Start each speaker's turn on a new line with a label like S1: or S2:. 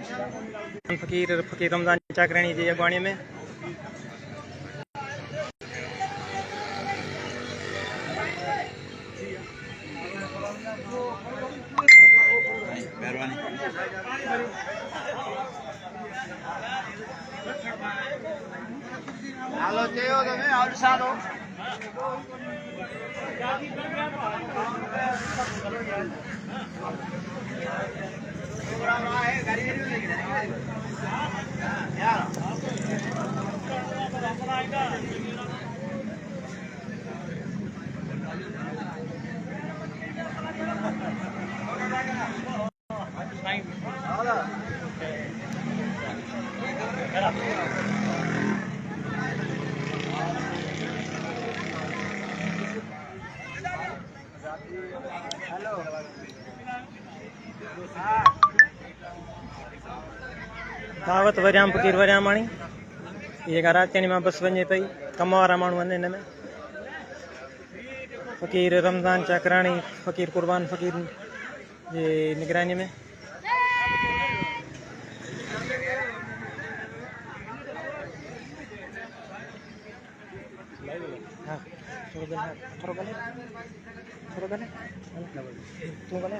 S1: फकीर रमज़ान चाकराणी जी अगवाणी में
S2: હાલો ચેયો તમે આવસારો
S1: दावत वरियाम फकीर वरियामाणी ये राजधानी में बस वञे पई कम वारा माण्हू आहिनि हिन में फकीर रमज़ान चाकराणी फकीर कुर्बान फकीर जी निगरानी में हाँ थोड़ो गले तू गले